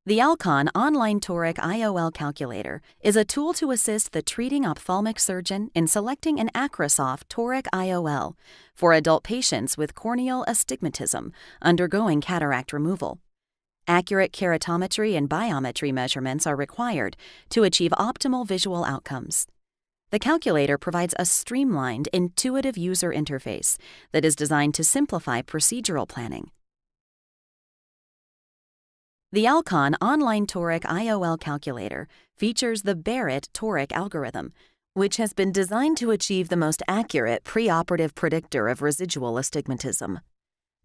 The Alcon Online Toric IOL Calculator is a tool to assist the treating ophthalmic surgeon in selecting an Acrosoft Toric IOL for adult patients with corneal astigmatism undergoing cataract removal. Accurate keratometry and biometry measurements are required to achieve optimal visual outcomes. The calculator provides a streamlined, intuitive user interface that is designed to simplify procedural planning. The Alcon Online Toric IOL Calculator features the Barrett Toric algorithm, which has been designed to achieve the most accurate preoperative predictor of residual astigmatism.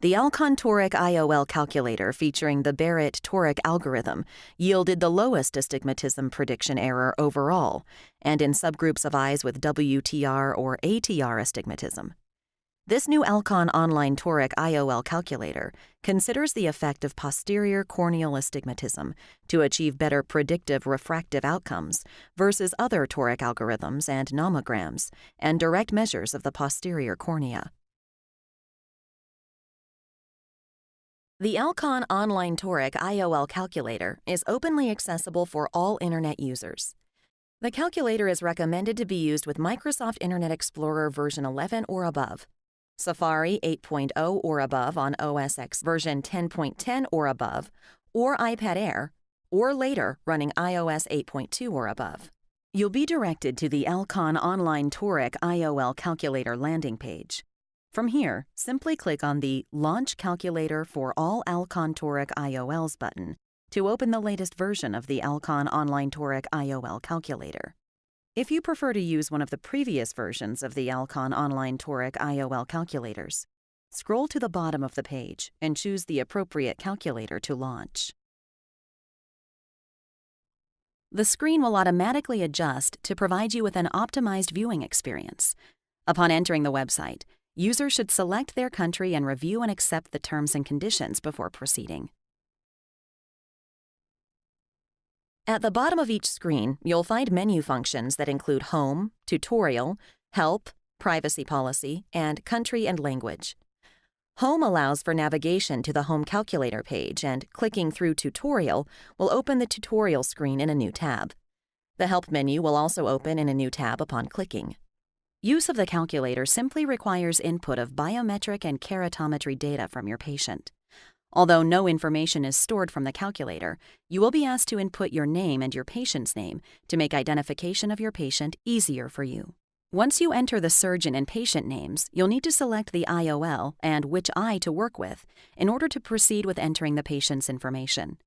The Alcon Toric IOL Calculator featuring the Barrett Toric algorithm yielded the lowest astigmatism prediction error overall, and in subgroups of eyes with WTR or ATR astigmatism. This new Alcon Online Toric IOL Calculator considers the effect of posterior corneal astigmatism to achieve better predictive refractive outcomes versus other toric algorithms and nomograms and direct measures of the posterior cornea. The Alcon Online Toric IOL Calculator is openly accessible for all Internet users. The calculator is recommended to be used with Microsoft Internet Explorer version 11 or above, Safari 8.0 or above on OS X version 10.10 or above, or iPad Air, or later running iOS 8.2 or above. You'll be directed to the Alcon Online Toric IOL Calculator landing page. From here, simply click on the Launch Calculator for all Alcon Toric IOLs button to open the latest version of the Alcon Online Toric IOL Calculator. If you prefer to use one of the previous versions of the Alcon Online Toric IOL calculators, scroll to the bottom of the page and choose the appropriate calculator to launch. The screen will automatically adjust to provide you with an optimized viewing experience. Upon entering the website, users should select their country and review and accept the terms and conditions before proceeding. At the bottom of each screen, you'll find menu functions that include Home, Tutorial, Help, Privacy Policy, and Country and Language. Home allows for navigation to the Home Calculator page, and clicking through Tutorial will open the tutorial screen in a new tab. The Help menu will also open in a new tab upon clicking. Use of the calculator simply requires input of biometric and keratometry data from your patient. Although no information is stored from the calculator, you will be asked to input your name and your patient's name to make identification of your patient easier for you. Once you enter the surgeon and patient names, you'll need to select the IOL and which eye to work with in order to proceed with entering the patient's information.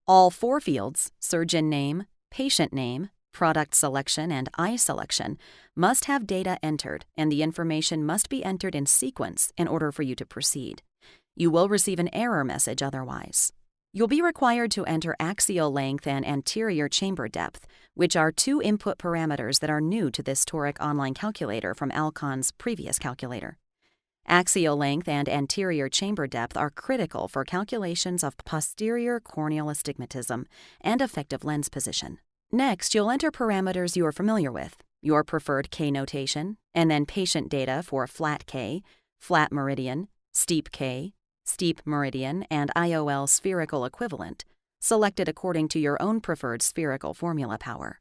All four fields, surgeon name, patient name, product selection, and eye selection, must have data entered, and the information must be entered in sequence in order for you to proceed. You will receive an error message otherwise. You'll be required to enter axial length and anterior chamber depth, which are two input parameters that are new to this Toric online calculator from Alcon's previous calculator. Axial length and anterior chamber depth are critical for calculations of posterior corneal astigmatism and effective lens position. Next, you'll enter parameters you are familiar with, your preferred K notation, and then patient data for flat K, flat meridian, steep K, steep meridian, and IOL spherical equivalent, selected according to your own preferred spherical formula power.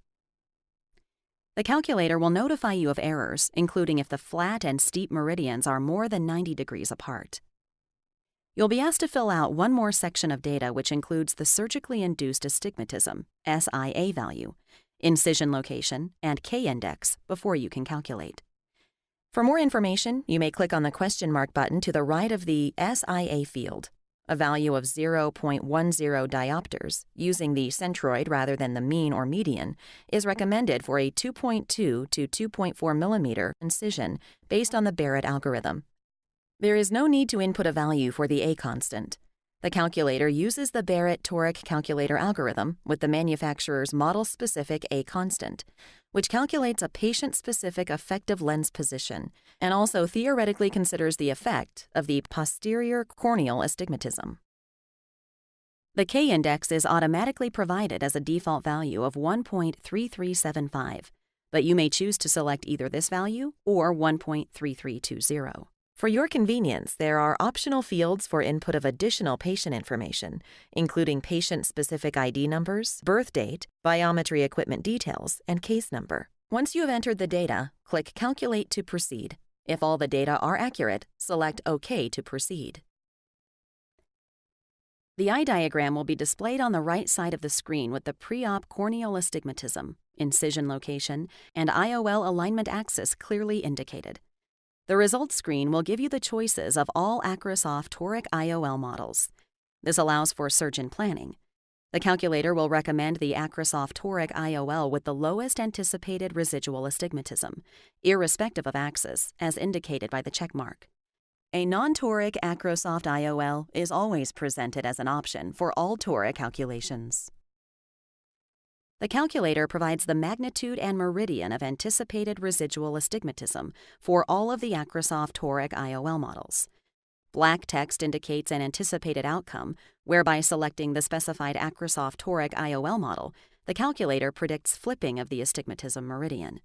The calculator will notify you of errors, including if the flat and steep meridians are more than 90 degrees apart. You'll be asked to fill out one more section of data which includes the surgically induced astigmatism, SIA value, incision location, and K-index before you can calculate. For more information, you may click on the question mark button to the right of the SIA field. A value of 0.10 diopters, using the centroid rather than the mean or median, is recommended for a 2.2 to 2.4 millimeter incision based on the Barrett algorithm. There is no need to input a value for the A constant. The calculator uses the Barrett Toric calculator algorithm with the manufacturer's model-specific A constant, which calculates a patient-specific effective lens position and also theoretically considers the effect of the posterior corneal astigmatism. The K-index is automatically provided as a default value of 1.3375, but you may choose to select either this value or 1.3320. For your convenience, there are optional fields for input of additional patient information, including patient-specific ID numbers, birth date, biometry equipment details, and case number. Once you have entered the data, click Calculate to proceed. If all the data are accurate, select OK to proceed. The eye diagram will be displayed on the right side of the screen with the pre-op corneal astigmatism, incision location, and IOL alignment axis clearly indicated. The results screen will give you the choices of all Acrosoft Toric IOL models. This allows for surgeon planning. The calculator will recommend the Acrosoft Toric IOL with the lowest anticipated residual astigmatism, irrespective of axis, as indicated by the checkmark. A non-toric Acrosoft IOL is always presented as an option for all toric calculations. The calculator provides the magnitude and meridian of anticipated residual astigmatism for all of the Acrosoft Toric IOL models. Black text indicates an anticipated outcome, whereby selecting the specified Acrosoft Toric IOL model, the calculator predicts flipping of the astigmatism meridian.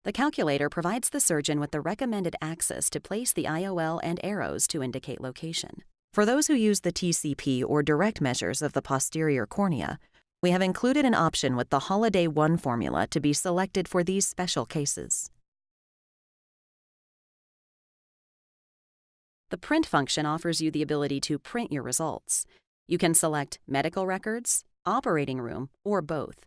The calculator provides the surgeon with the recommended axis to place the IOL and arrows to indicate location. For those who use the TCP or direct measures of the posterior cornea, we have included an option with the Holiday 1 formula to be selected for these special cases. The print function offers you the ability to print your results. You can select medical records, operating room, or both.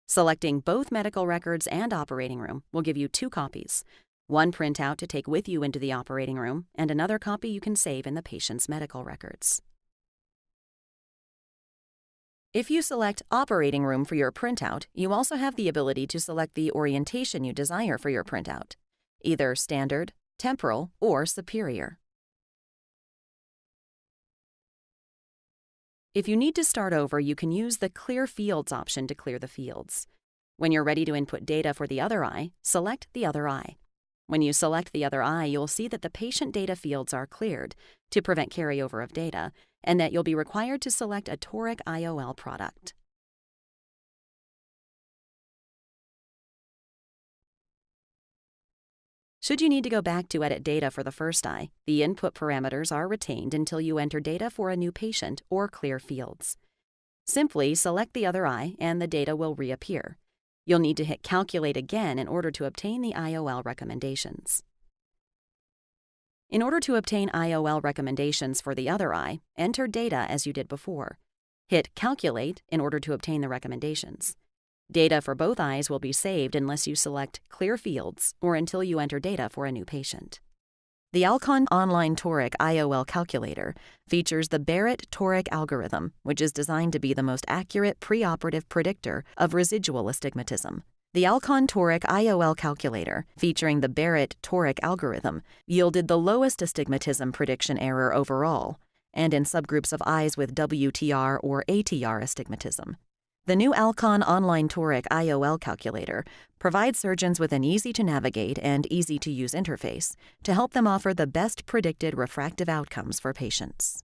Selecting both medical records and operating room will give you 2 copies, one printout to take with you into the operating room, and another copy you can save in the patient's medical records. If you select operating room for your printout, you also have the ability to select the orientation you desire for your printout, either standard, temporal, or superior. If you need to start over, you can use the Clear Fields option to clear the fields. When you're ready to input data for the other eye, select the other eye. When you select the other eye, you'll see that the patient data fields are cleared to prevent carryover of data, and that you'll be required to select a Toric IOL product. Should you need to go back to edit data for the first eye, the input parameters are retained until you enter data for a new patient or clear fields. Simply select the other eye and the data will reappear. You'll need to hit Calculate again in order to obtain the IOL recommendations. In order to obtain IOL recommendations for the other eye, enter data as you did before. Hit Calculate in order to obtain the recommendations. Data for both eyes will be saved unless you select Clear Fields or until you enter data for a new patient. The Alcon Online Toric IOL Calculator features the Barrett Toric algorithm, which is designed to be the most accurate preoperative predictor of residual astigmatism. The Alcon Toric IOL Calculator, featuring the Barrett Toric algorithm, yielded the lowest astigmatism prediction error overall, and in subgroups of eyes with WTR or ATR astigmatism. The new Alcon Online Toric IOL Calculator provides surgeons with an easy-to-navigate and easy-to-use interface to help them offer the best predicted refractive outcomes for patients.